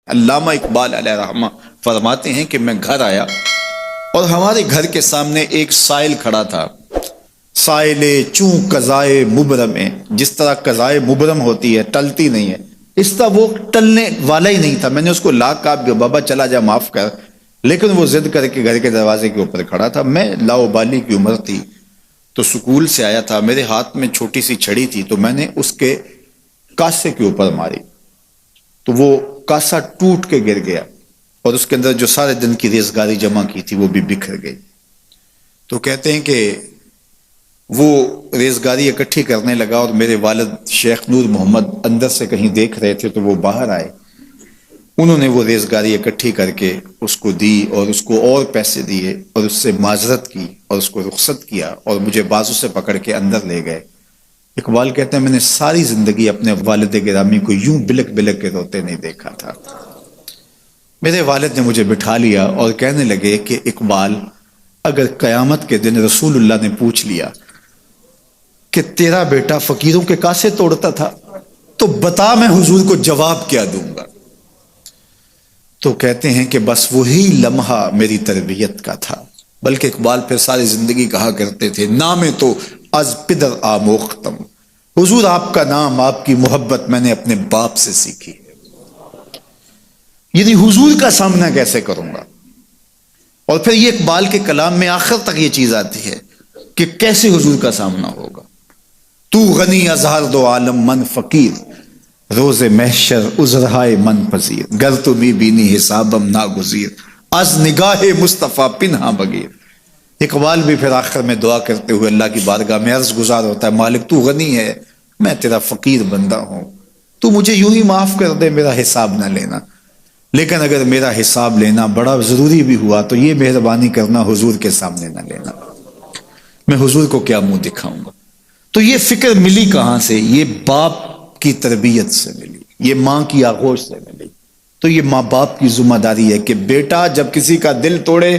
علامہ اقبال علیہ رحمہ فرماتے ہیں کہ میں گھر آیا اور ہمارے گھر کے سامنے ایک سائل کھڑا تھا. سائل چوں قضائے مبرم ہے، جس طرح قضائے مبرم ہوتی ہے، ٹلتی نہیں ہے، اس طرح وہ ٹلنے والا ہی نہیں تھا. میں نے اس کو لا کہا بابا چلا جا، معاف کر، لیکن وہ ضد کر کے گھر کے دروازے کے اوپر کھڑا تھا. میں لاؤبالی کی عمر تھی تو سکول سے آیا تھا، میرے ہاتھ میں چھوٹی سی چھڑی تھی، تو میں نے اس کے کاسے کے اوپر ماری تو وہ کاسا ٹوٹ کے گر گیا اور اس کے اندر جو سارے دن کی ریزگاری جمع کی تھی وہ بھی بکھر گئی. تو کہتے ہیں کہ وہ ریزگاری اکٹھی کرنے لگا اور میرے والد شیخ نور محمد اندر سے کہیں دیکھ رہے تھے تو وہ باہر آئے. انہوں نے وہ ریزگاری اکٹھی کر کے اس کو دی اور اس کو اور پیسے دیے اور اس سے معذرت کی اور اس کو رخصت کیا اور مجھے بازو سے پکڑ کے اندر لے گئے. اقبال کہتے ہیں میں نے ساری زندگی اپنے والد گرامی کو یوں بلک بلک کے روتے نہیں دیکھا تھا. میرے والد نے مجھے بٹھا لیا اور کہنے لگے کہ اقبال، اگر قیامت کے دن رسول اللہ نے پوچھ لیا کہ تیرا بیٹا فقیروں کے کاسے توڑتا تھا تو بتا میں حضور کو جواب کیا دوں گا. تو کہتے ہیں کہ بس وہی لمحہ میری تربیت کا تھا. بلکہ اقبال پھر ساری زندگی کہا کرتے تھے نام تو از پدر آموختم، حضور آپ کا نام، آپ کی محبت میں نے اپنے باپ سے سیکھی. یعنی حضور کا سامنا کیسے کروں گا؟ اور پھر یہ اقبال کے کلام میں آخر تک یہ چیز آتی ہے کہ کیسے حضور کا سامنا ہوگا. تو غنی از ہر دو عالم من فقیر، روز محشر عذرہائے من پذیر، گر تو می بینی حسابم ناگزیر، از نگاہ مصطفیٰ پنہا بغیر. اقبال بھی پھر آخر میں دعا کرتے ہوئے اللہ کی بارگاہ میں عرض گزار ہوتا ہے، مالک تو غنی ہے، میں تیرا فقیر بندہ ہوں، تو مجھے یوں ہی معاف کر دے، میرا حساب نہ لینا، لیکن اگر میرا حساب لینا بڑا ضروری بھی ہوا تو یہ مہربانی کرنا حضور کے سامنے نہ لینا، میں حضور کو کیا منہ دکھاؤں گا. تو یہ فکر ملی کہاں سے؟ یہ باپ کی تربیت سے ملی، یہ ماں کی آغوش سے ملی. تو یہ ماں باپ کی ذمہ داری ہے کہ بیٹا جب کسی کا دل توڑے،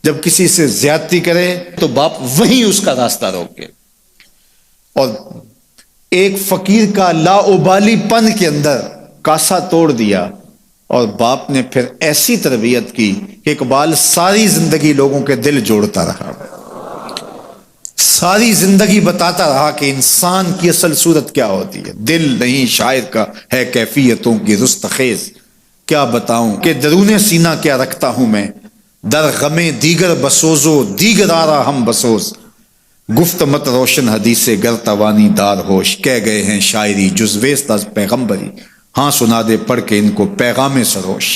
جب کسی سے زیادتی کرے تو باپ وہیں اس کا راستہ روکے. اور ایک فقیر کا لاؤبالی پن کے اندر کاسا توڑ دیا اور باپ نے پھر ایسی تربیت کی کہ اقبال ساری زندگی لوگوں کے دل جوڑتا رہا، ساری زندگی بتاتا رہا کہ انسان کی اصل صورت کیا ہوتی ہے. دل نہیں شاعر کا ہے کیفیتوں کی رستخیز، کیا بتاؤں کہ درون سینہ کیا رکھتا ہوں میں، در غم دیگر بسوزو دیگر آرا ہم بسوز، گفت مت روشن حدیث گر توانی دار ہوش، کہہ گئے ہیں شاعری جزویست از پیغمبری، ہاں سنا دے پڑھ کے ان کو پیغام سروش.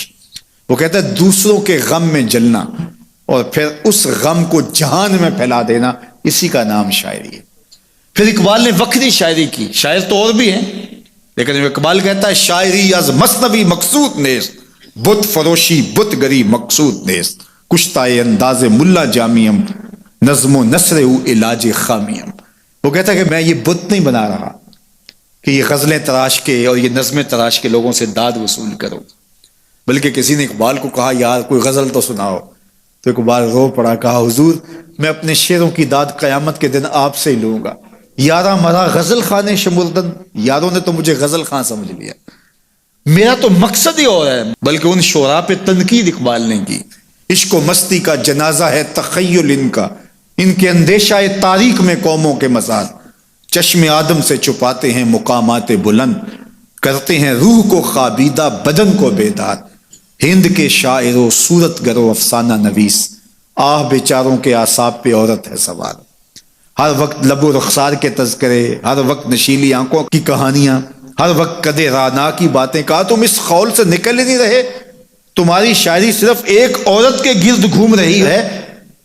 وہ کہتا ہے دوسروں کے غم میں جلنا اور پھر اس غم کو جہان میں پھیلا دینا، اسی کا نام شاعری ہے. پھر اقبال نے وقتی شاعری کی، شاعر تو اور بھی ہیں لیکن اقبال کہتا ہے شاعری از مثنوی مقصود نیست، بت فروشی بت گری مقصود نیست، کشتائے انداز ملا جامیم، نظم و نثر او علاج خامیم. وہ کہتا ہے کہ میں یہ بت نہیں بنا رہا کہ یہ غزلیں تراش کے اور یہ نظمیں تراش کے لوگوں سے داد وصول کرو، بلکہ کسی نے اقبال کو کہا یار کوئی غزل تو سناؤ، تو اقبال رو پڑا، کہا حضور میں اپنے شعروں کی داد قیامت کے دن آپ سے ہی لوں گا. یارہ مرا غزل خانے شمردن، یاروں نے تو مجھے غزل خاں سمجھ لیا، میرا تو مقصد ہی اور ہے. بلکہ ان شعراء پہ تنقید اقبال نے کی، عشق و مستی کا جنازہ ہے تخیل ان کے اندیشہ تاریخ میں قوموں کے مزار، چشم آدم سے چھپاتے ہیں مقامات بلند، کرتے ہیں روح کو خوابیدہ بدن کو بیدار. ہند کے شاعر و صورت گر و افسانہ نویس، آہ بیچاروں کے اعصاب پہ عورت ہے سوار، ہر وقت لب و رخسار کے تذکرے، ہر وقت نشیلی آنکھوں کی کہانیاں، ہر وقت قد رانا کی باتیں. کہا تم اس خول سے نکل ہی نہیں رہے، تمہاری شاعری صرف ایک عورت کے گرد گھوم رہی ہے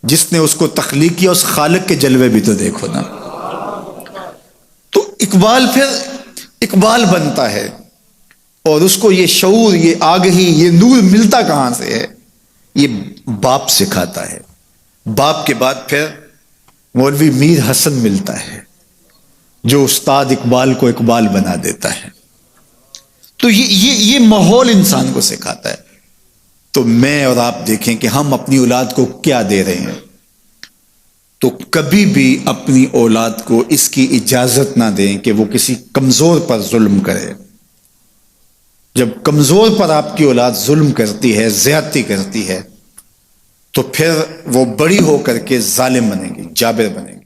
جس نے اس کو تخلیق کیا، اس خالق کے جلوے بھی تو دیکھو نا. تو اقبال پھر اقبال بنتا ہے اور اس کو یہ شعور، یہ آگہی، یہ نور ملتا کہاں سے ہے؟ یہ باپ سکھاتا ہے. باپ کے بعد پھر مولوی میر حسن ملتا ہے جو استاد اقبال کو اقبال بنا دیتا ہے. تو یہ ماحول انسان کو سکھاتا ہے. تو میں اور آپ دیکھیں کہ ہم اپنی اولاد کو کیا دے رہے ہیں. تو کبھی بھی اپنی اولاد کو اس کی اجازت نہ دیں کہ وہ کسی کمزور پر ظلم کرے. جب کمزور پر آپ کی اولاد ظلم کرتی ہے، زیادتی کرتی ہے، تو پھر وہ بڑی ہو کر کے ظالم بنے گی، جابر بنے گی.